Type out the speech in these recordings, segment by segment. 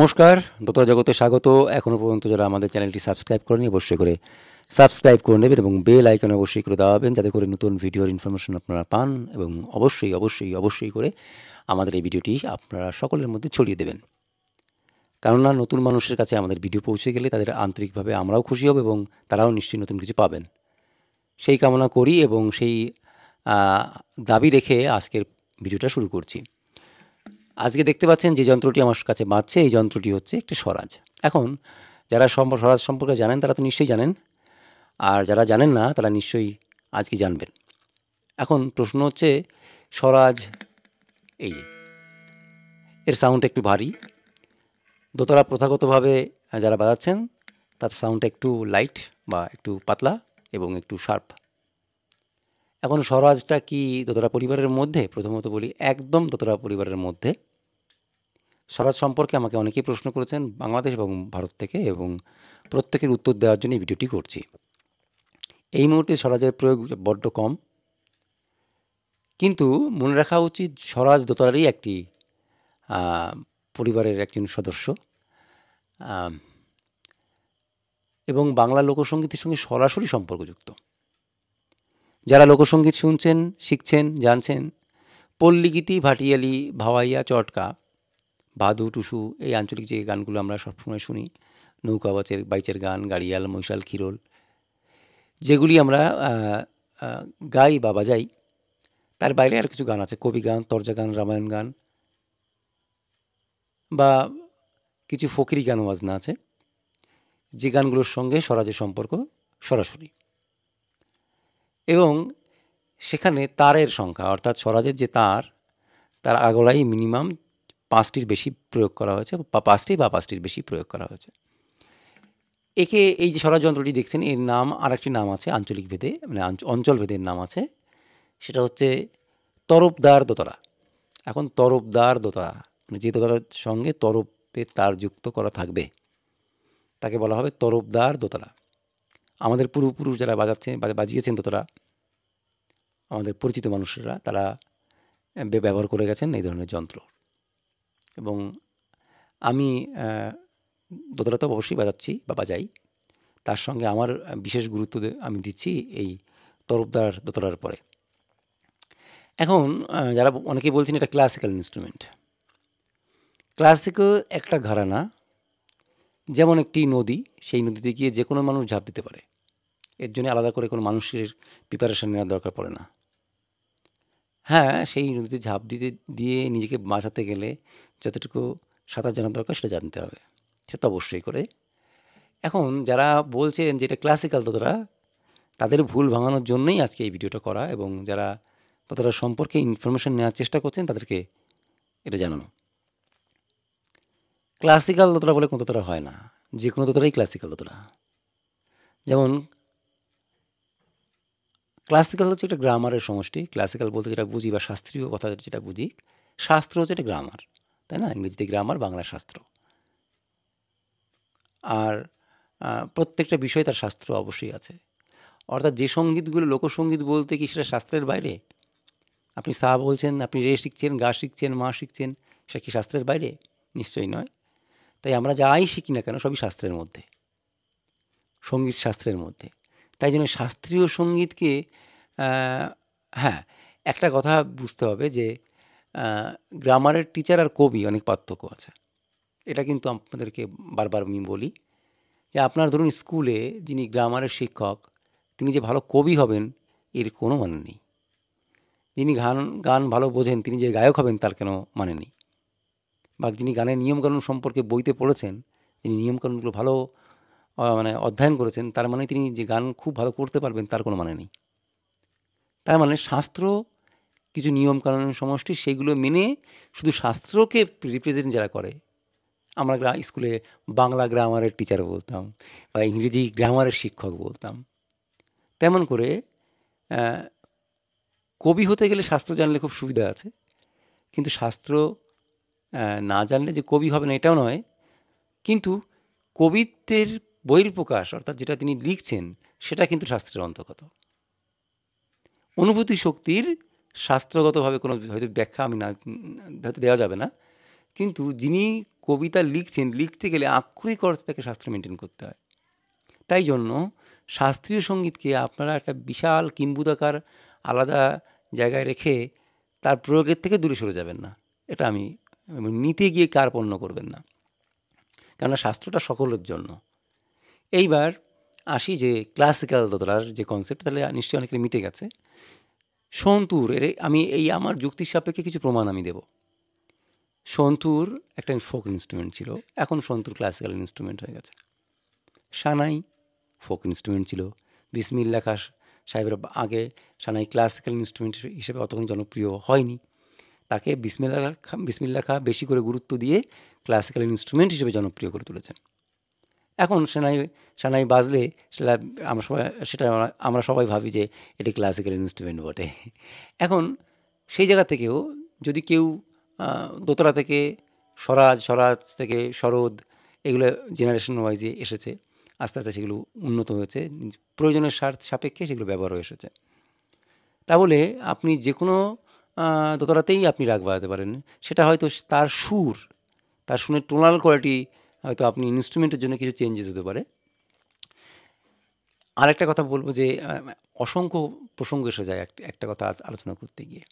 নমস্কার, দোতরা জগতে স্বাগত। এখনও পর্যন্ত যারা আমাদের চ্যানেলটি সাবস্ক্রাইব করেনি অবশ্যই করে সাবস্ক্রাইব করে নেবেন এবং বেল আইকনে অবশ্যই করে দাবাবেন যাতে করে নতুন ভিডিওর ইনফরমেশন আপনারা পান এবং অবশ্যই করে আমাদের এই ভিডিওটি আপনারা সকলের মধ্যে ছড়িয়ে দেবেন। কেননা নতুন মানুষের কাছে আমাদের ভিডিও পৌঁছে গেলে তাদের আন্তরিকভাবে আমরাও খুশি হব এবং তারাও নিশ্চয়ই নতুন কিছু পাবেন, সেই কামনা করি এবং সেই দাবি রেখে আজকের ভিডিওটা শুরু করছি। আজকে দেখতে পাচ্ছেন যে যন্ত্রটি আমার কাছে বাজছে, এই যন্ত্রটি হচ্ছে একটি স্বরাজ। এখন যারা স্বরাজ সম্পর্কে জানেন তারা তো নিশ্চয়ই জানেন, আর যারা জানেন না তারা নিশ্চয়ই আজকে জানবেন। এখন প্রশ্ন হচ্ছে স্বরাজ এই এর সাউন্ড একটু ভারী, দোতরা প্রথাগতভাবে যারা বাজাচ্ছেন তার সাউন্ডটা একটু লাইট বা একটু পাতলা এবং একটু শার্প। এখন স্বরাজটা কি দোতরা পরিবারের মধ্যে? প্রথমত বলি, একদম দোতরা পরিবারের মধ্যে। স্বরাজ সম্পর্কে আমাকে অনেকেই প্রশ্ন করেছেন বাংলাদেশ এবং ভারত থেকে, এবং প্রত্যেকের উত্তর দেওয়ার জন্য এই ভিডিওটি করছি। এই মুহূর্তে স্বরাজের প্রয়োগ বড্ড কম, কিন্তু মনে রাখা উচিত স্বরাজ দোতরারই একটি পরিবারের একজন সদস্য, এবং বাংলা লোকসঙ্গীতের সঙ্গে সরাসরি সম্পর্কযুক্ত। যারা লোকসঙ্গীত শুনছেন, শিখছেন, জানছেন, পল্লীগীতি, ভাটিয়ালি, ভাওয়াইয়া, চটকা, ভাদু, টুসু, এই আঞ্চলিক যে গানগুলো আমরা সবসময় শুনি, নৌকা বাইচের গান, গাড়িয়াল, মৈশাল, খিরোল, যেগুলি আমরা গাই বা বাজাই, তার বাইরে আর কিছু গান আছে, কবি গান, তরজা গান, রামায়ণ গান, বা কিছু ফকিরি গান বাজনা আছে, যে গানগুলোর সঙ্গে স্বরাজের সম্পর্ক সরাসরি, এবং সেখানে তারের সংখ্যা অর্থাৎ স্বরাজের যে তার আগলায় মিনিমাম 5টির বেশি প্রয়োগ করা হয়েছে, বা 5টির বেশি প্রয়োগ করা হয়েছে। একে এই যে স্বরাজ যন্ত্রটি দেখছেন এর নাম আর একটি নাম আছে আঞ্চলিক ভেদে, মানে অঞ্চল ভেদের নাম আছে, সেটা হচ্ছে তরফদার দোতরা। এখন তরফদার দোতরা মানে যে দোতরার সঙ্গে তরফের তার যুক্ত করা থাকবে তাকে বলা হবে তরফদার দোতরা। আমাদের পূর্বপুরুষ যারা বাজিয়েছেন দোতরা, আমাদের পরিচিত মানুষেরা, তারা ব্যবহার করে গেছেন এই ধরনের যন্ত্র, এবং আমি দোতরা তো অবশ্যই বাজাচ্ছি বা বাজাই, তার সঙ্গে আমার বিশেষ গুরুত্ব আমি দিচ্ছি এই তরফদার দোতরার পরে। এখন যারা অনেকেই বলছেন এটা ক্লাসিক্যাল ইনস্ট্রুমেন্ট। ক্লাসিক্যাল একটা ঘরানা, যেমন একটি নদী, সেই নদীতে গিয়ে যে কোনো মানুষ ঝাঁপ দিতে পারে, এর জন্য আলাদা করে কোনো মানুষের প্রিপারেশন নেওয়ার দরকার পড়ে না। হ্যাঁ, সেই নদীতে ঝাঁপ দিয়ে নিজেকে বাঁচাতে গেলে যতটুকু সাঁতার জানার দরকার সেটা জানতে হবে, সেটা অবশ্যই করে। এখন যারা বলছেন যে এটা ক্লাসিক্যাল দোতরা, তাদের ভুল ভাঙানোর জন্যই আজকে এই ভিডিওটা করা, এবং যারা দোতরা সম্পর্কে ইনফরমেশন নেওয়ার চেষ্টা করছেন তাদেরকে এটা জানানো। ক্লাসিক্যাল দোতরা বলে কোনো দোতরা হয় না, যে কোনো দোতরাই ক্লাসিক্যাল দোতরা। যেমন ক্লাসিক্যাল হচ্ছে একটা গ্রামারের সমষ্টি। ক্লাসিক্যাল বলতে যেটা বুঝি বা শাস্ত্রীয় কথা যেটা বুঝি, শাস্ত্র হচ্ছে এটা গ্রামার, তাই না? ইংরেজিতে গ্রামার, বাংলা শাস্ত্র। আর প্রত্যেকটা বিষয় তার শাস্ত্র অবশ্যই আছে। অর্থাৎ যে সঙ্গীতগুলো লোকসঙ্গীত বলতে কি সেটা শাস্ত্রের বাইরে? আপনি সা বলছেন, আপনি রে শিখছেন, গা শিখছেন, মা শিখছেন, সেটা কি শাস্ত্রের বাইরে? নিশ্চয়ই নয়। তাই আমরা যাই শিখি না কেন সবই শাস্ত্রের মধ্যে, সঙ্গীত শাস্ত্রের মধ্যে। তাই জন্য শাস্ত্রীয় সঙ্গীতকে হ্যাঁ, একটা কথা বুঝতে হবে যে গ্রামারের টিচার আর কবি অনেক পার্থক্য আছে। এটা কিন্তু আপনাদেরকে বারবার আমি বলি যে আপনার ধরুন স্কুলে যিনি গ্রামারের শিক্ষক, তিনি যে ভালো কবি হবেন এর কোনো মানে নেই। যিনি গান ভালো বোঝেন তিনি যে গায়ক হবেন তার কোনো মানে নেই। বা যিনি গানের নিয়মকানুন সম্পর্কে বইতে পড়েছেন, যিনি নিয়মকানুনগুলো ভালো মানে অধ্যয়ন করেছেন, তার মানে তিনি যে গান খুব ভালো করতে পারবেন তার কোনো মানে নেই। তার মানে শাস্ত্র কিছু নিয়মকানুনের সমষ্টি, সেইগুলো মেনে শুধু শাস্ত্রকে রিপ্রেজেন্ট যারা করে, আমরা স্কুলে বাংলা গ্রামারের টিচার বলতাম বা ইংরেজি গ্রামারের শিক্ষক বলতাম, তেমন করে কবি হতে গেলে শাস্ত্র জানলে খুব সুবিধা আছে, কিন্তু শাস্ত্র না জানলে যে কবি হবে না এটাও নয়। কিন্তু কবিত্বের বহির্প্রকাশ অর্থাৎ যেটা তিনি লিখছেন সেটা কিন্তু শাস্ত্রের অন্তর্গত। অনুভূতি শক্তির শাস্ত্রগতভাবে কোনো হয়তো ব্যাখ্যা আমি না হয়তো দেওয়া যাবে না, কিন্তু যিনি কবিতা লিখছেন, লিখতে গেলে আক্ষরিক অর্থে তাকে শাস্ত্র মেনটেন করতে হয়। তাই জন্য শাস্ত্রীয় সঙ্গীতকে আপনারা একটা বিশাল কিম্বুদাকার আলাদা জায়গায় রেখে তার প্রয়োগের থেকে দূরে সরে যাবেন না। এটা আমি নিতে গিয়ে কার্পণ্য করবেন না, কেননা শাস্ত্রটা সকলের জন্য। এইবার আসি যে ক্লাসিক্যাল দোতরার যে কনসেপ্ট, তাহলে নিশ্চয়ই অনেকের মিটে গেছে। সন্তুর আমি আমার যুক্তির সাপেক্ষে কিছু প্রমাণ আমি দেব। সন্তুর একটা ফোক ইনস্ট্রুমেন্ট ছিল, এখন সন্তুর ক্লাসিক্যাল ইনস্ট্রুমেন্ট হয়ে গেছে। সানাই ফোক ইনস্ট্রুমেন্ট ছিল। বিসমিল্লাহ খাঁ সাহেবের আগে সানাই ক্লাসিক্যাল ইনস্ট্রুমেন্ট হিসেবে অতখানি জনপ্রিয় হয়নি। তাকে বিসমিল্লাহ খাঁ বেশি করে গুরুত্ব দিয়ে ক্লাসিক্যাল ইনস্ট্রুমেন্ট হিসেবে জনপ্রিয় করে তুলেছেন। এখন সানাই বাজলে আমরা সবাই ভাবি যে এটি ক্লাসিক্যাল ইনস্ট্রুমেন্ট বটে। এখন সেই জায়গা থেকেও যদি কেউ দোতরা থেকে স্বরাজ থেকে সরোদ, এগুলো জেনারেশন ওয়াইজে এসেছে, আস্তে আস্তে সেগুলো উন্নত হয়েছে, প্রয়োজনের সাপেক্ষে সেগুলো ব্যবহার হয়ে এসেছে। তা বলে আপনি যে কোনো দোতরাতেই আপনি রাগ বাজাতে পারেন, সেটা হয়তো তার সুরের টোনাল কোয়ালিটি হয়তো আপনি ইনস্ট্রুমেন্টের জন্য কিছু চেঞ্জেস হতে পারে। আরেকটা কথা বলবো যে অসংখ্য প্রসঙ্গ এসে যায় একটা কথা আলোচনা করতে গিয়ে।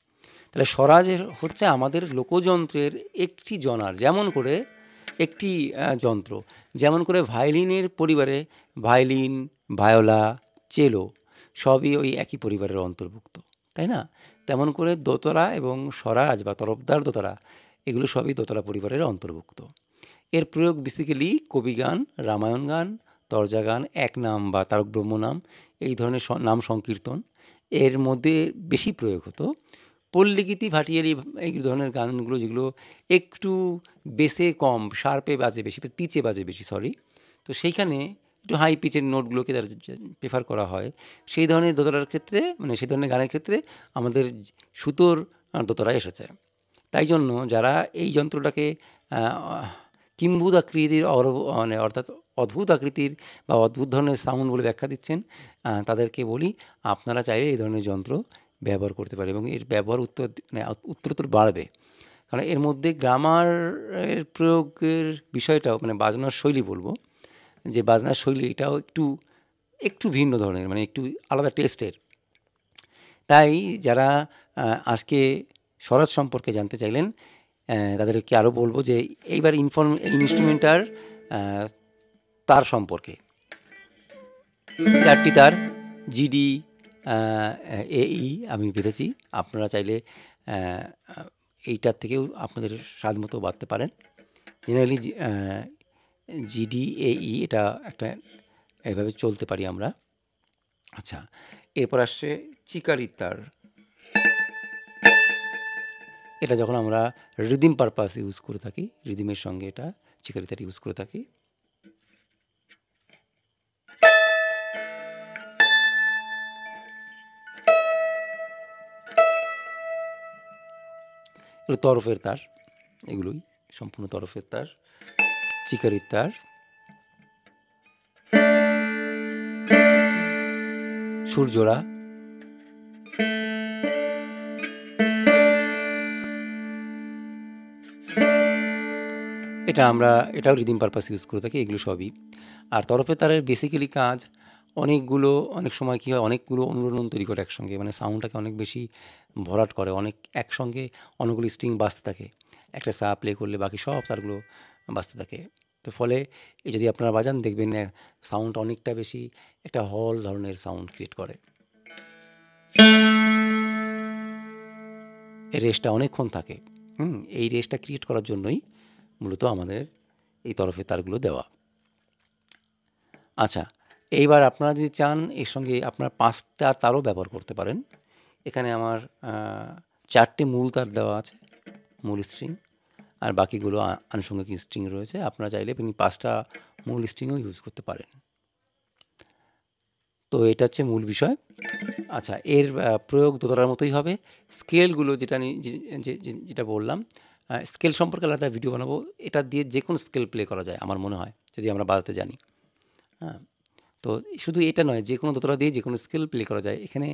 তাহলে স্বরাজের হচ্ছে আমাদের লোকযন্ত্রের একটি জনার, যেমন করে একটি যন্ত্র, যেমন করে ভায়োলিনের পরিবারে ভায়োলিন, ভায়োলা, চেলো সবই ওই একই পরিবারের অন্তর্ভুক্ত, তাই না? তেমন করে দোতরা এবং স্বরাজ বা তরফদার দোতরা, এগুলো সবই দোতরা পরিবারের অন্তর্ভুক্ত। এর প্রয়োগ বেসিক্যালি কবিগান, রামায়ণ গান, তরজা গান, এক নাম বা তারক ব্রহ্ম নাম, এই ধরনের নাম সংকীর্তন এর মধ্যে বেশি প্রয়োগ হতো। পল্লীগীতি, ভাটিয়ালি, এই ধরনের গানগুলো যেগুলো একটু বেসে কম, শার্পে বাজে বেশি, পিচে বাজে বেশি, তো সেইখানে একটু হাই পিচের নোটগুলোকে তারা প্রেফার করা হয়। সেই ধরনের দোতরার ক্ষেত্রে, সেই ধরনের গানের ক্ষেত্রে আমাদের সুতোর দোতরা এসেছে। তাই জন্য যারা এই যন্ত্রটাকে কিম্বুদ আকৃতির অর্থাৎ অদ্ভুত আকৃতির বা অদ্ভুত ধরনের সাউন্ড বলে ব্যাখ্যা দিচ্ছেন, তাদেরকে বলি আপনারা চাইলে এই ধরনের যন্ত্র ব্যবহার করতে পারে এবং এর ব্যবহার উত্তরোত্তর বাড়বে। কারণ এর মধ্যে গ্রামারের প্রয়োগের বিষয়টাও, বাজনার শৈলী বলবো, যে বাজনার শৈলী এটাও একটু ভিন্ন ধরনের, একটু আলাদা টেস্টের। তাই যারা আজকে স্বরাজ সম্পর্কে জানতে চাইলেন, তাদেরকে আরও বলবো যে এইবার ইনস্ট্রুমেন্টার তার সম্পর্কে 4টি তার জিডি এই আমি বেঁধেছি। আপনারা চাইলে এইটার থেকেও আপনাদের স্বাদ মতো বাঁধতে পারেন। জেনারেলি জিডি এই এটা একটা এভাবে চলতে পারি আমরা। আচ্ছা, এরপর আসছে চিকারির তার। এটা যখন আমরা রিদিম পারপাস ইউজ করে থাকি, রিদিমের সঙ্গে এটা চিকারি তার ইউজ করে থাকি। এগুলো তরফের তার, এগুলোই সম্পূর্ণ তরফের তার, চিকারির তার। সুরজোড়া, এটাও রিদিম পারপাস ইউজ করে থাকি, এগুলো সবই। আর তরফের তারের বেসিক্যালি কাজ অনেক সময় কী হয়, অনেকগুলো অনুরণন তৈরি করে একসঙ্গে, সাউন্ডটাকে অনেক বেশি ভরাট করে, একসঙ্গে অনেকগুলো স্ট্রিং বাজতে থাকে। একটা সা প্লে করলে বাকি সব তারগুলো বাজতে থাকে। তো ফলে যদি আপনারা বাজান দেখবেন সাউন্ড অনেকটা বেশি একটা হল ধরনের সাউন্ড ক্রিয়েট করে। এই রেসটা অনেকক্ষণ থাকে। এই রেসটা ক্রিয়েট করার জন্যই মূলত আমাদের এই তরফের তারগুলো দেওয়া। আচ্ছা, এইবার আপনারা যদি চান এর সঙ্গে আপনার 5টা তারও ব্যবহার করতে পারেন। এখানে আমার 4টে মূল তার দেওয়া আছে, মূল স্ট্রিং, আর বাকিগুলো আনুষঙ্গিক স্ট্রিং রয়েছে। আপনারা চাইলে আপনি 5টা মূল স্ট্রিংও ইউজ করতে পারেন। তো এটা হচ্ছে মূল বিষয়। আচ্ছা, এর প্রয়োগ দোতরার মতোই হবে। স্কেলগুলো যেটা বললাম, স্কেল সম্পর্কে আলাদা ভিডিও বানাবো। এটা দিয়ে যে কোনো স্কেল প্লে করা যায় আমার মনে হয়, যদি আমরা বাজাতে জানি। হ্যাঁ, তো শুধু এটা নয়, যে কোনো দোতরা দিয়ে যে কোনো স্কেল প্লে করা যায়। এখানে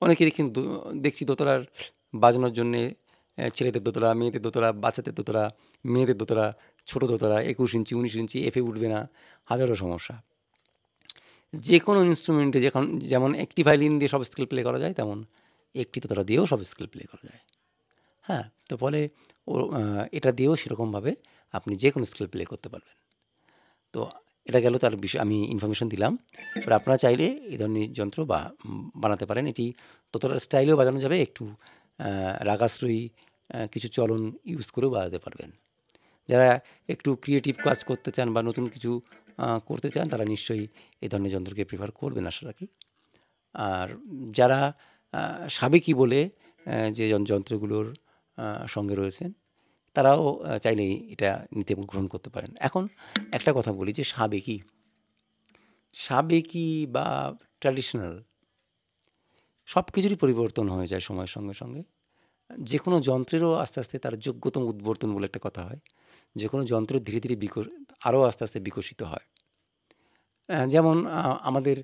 অনেকেরই কিন্তু দেখছি দোতরার বাজানোর জন্যে ছেলেদের দোতলা, মেয়েদের দোতলা, বাচ্চাদের দোতলা, মেয়েদের দোতলা, ছোটো দোতলা, 21 ইঞ্চি, 19 ইঞ্চি, এফে উঠবে না, হাজারো সমস্যা। যে কোনো ইনস্ট্রুমেন্টে যেমন একটি ভায়োলিন দিয়ে সব স্কেল প্লে করা যায়, তেমন একটি দোতলা দিয়েও সব স্কেল প্লে করা যায়। হ্যাঁ, তো ফলে এটা দিয়েও সেরকমভাবে আপনি যে কোনো স্কেল প্লে করতে পারবেন। তো এটা গেল তার বিষয়, আমি ইনফরমেশন দিলাম। এবার আপনারা চাইলে এই ধরনের যন্ত্র বানাতে পারেন। এটি ততটা স্টাইলেও বাজানো যাবে, একটু রাগাশ্রয়ী কিছু চলন ইউজ করেও বাজাতে পারবেন। যারা একটু ক্রিয়েটিভ কাজ করতে চান বা নতুন কিছু করতে চান, তারা নিশ্চয়ই এই ধরনের যন্ত্রকে প্রিফার করবেন আশা রাখি। আর যারা সাবেকি বলে যে যন্ত্রগুলোর সঙ্গে রয়েছেন, তারাও চাইলেই এটা নিতে গ্রহণ করতে পারেন। এখন একটা কথা বলি যে সাবেকি বা ট্র্যাডিশনাল সব কিছুরই পরিবর্তন হয়ে যায় সময়ের সঙ্গে সঙ্গে। যে কোনো যন্ত্রেরও আস্তে আস্তে তার যোগ্যতম উদ্বর্তন বলে একটা কথা হয়। যে কোনো যন্ত্র ধীরে ধীরে আরও আস্তে আস্তে বিকশিত হয়। যেমন আমাদের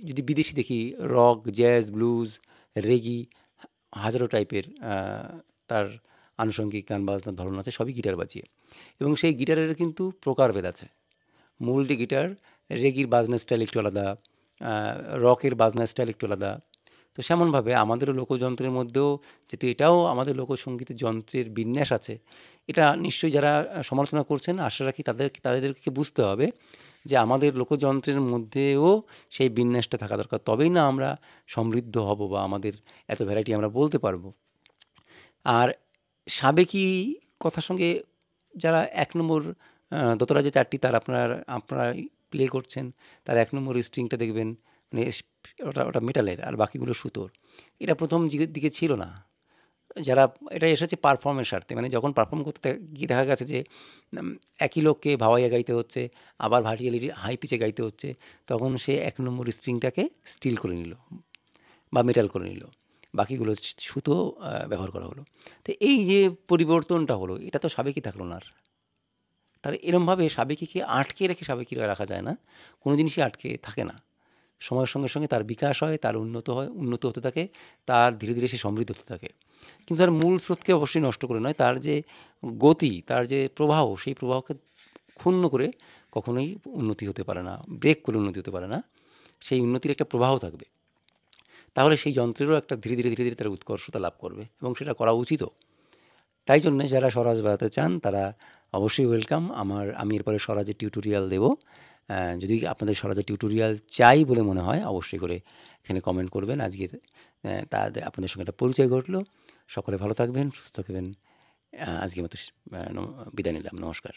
যদি বিদেশি দেখি, রক, জ্যাজ, ব্লুজ, রেগি, হাজারো টাইপের তার আনুষঙ্গিক গান বাজনার ধরন আছে, সবই গিটার বাজিয়ে। এবং সেই গিটারের কিন্তু প্রকারভেদ আছে। মূলটি গিটার, রেগির বাজনা স্টাইল একটু আলাদা, রকের বাজনা স্টাইল একটু আলাদা। তো সেমনভাবে আমাদেরও লোকযন্ত্রের মধ্যেও, যেহেতু এটাও আমাদের লোকসঙ্গীতের যন্ত্রের বিন্যাস আছে, এটা নিশ্চয়ই যারা সমালোচনা করছেন, আশা রাখি তাদেরকে বুঝতে হবে যে আমাদের লোকযন্ত্রের মধ্যেও সেই বিন্যাসটা থাকা দরকার। তবেই না আমরা সমৃদ্ধ হব বা আমাদের এত ভ্যারাইটি আমরা বলতে পারবো। আর সাবেকি কথার সঙ্গে যারা ১ নম্বর দোতলা যে ৪টি তার আপনারা প্লে করছেন, তার ১ নম্বর স্ট্রিংটা দেখবেন মানে ওটা মেটালের, আর বাকিগুলো সুতোর। এটা প্রথম দিকে ছিল না। যারা এটা এসেছে পারফর্মের স্বার্থে, মানে যখন পারফর্ম করতে গিয়ে দেখা গেছে যে একই লোককে ভাওয়াইয়া গাইতে হচ্ছে, আবার ভার্টিয়ালি হাই পিচে গাইতে হচ্ছে, তখন সে ১ নম্বর স্ট্রিংটাকে স্টিল করে নিল বা মেটাল করে নিল, বাকিগুলো সুতো ব্যবহার করা হলো। তো এই যে পরিবর্তনটা হলো, এটা তো সাবেকি থাকলো না আর। তাহলে এরমভাবে সাবেকিকে আটকে রেখে সাবেকি রাখা যায় না, কোনো জিনিসই আটকে থাকে না। সময়ের সঙ্গে সঙ্গে তার বিকাশ হয়, তার উন্নত হতে থাকে, তার ধীরে ধীরে সে সমৃদ্ধ হতে থাকে। কিন্তু তার মূল স্রোতকে অবশ্যই নষ্ট করে নয়, তার যে গতি, তার যে প্রবাহ, সেই প্রবাহকে ক্ষুণ্ণ করে কখনোই উন্নতি হতে পারে না, ব্রেক করে উন্নতি হতে পারে না। সেই উন্নতির একটা প্রবাহ থাকবে। তাহলে সেই যন্ত্রেরও একটা ধীরে ধীরে ধীরে ধীরে তার উৎকর্ষতা লাভ করবে, এবং সেটা করা উচিতও। তাই জন্যে যারা স্বরাজ বাজাতে চান তারা অবশ্যই ওয়েলকাম। আমি এরপরে স্বরাজের টিউটোরিয়াল দেবো। যদি আপনাদের স্বরাজের টিউটোরিয়াল চাই বলে মনে হয়, অবশ্যই করে এখানে কমেন্ট করবেন। আজকে আপনাদের সঙ্গে একটা পরিচয় ঘটলো। সকলে ভালো থাকবেন, সুস্থ থাকবেন। আজকের মতো বিদায় নিলাম। নমস্কার।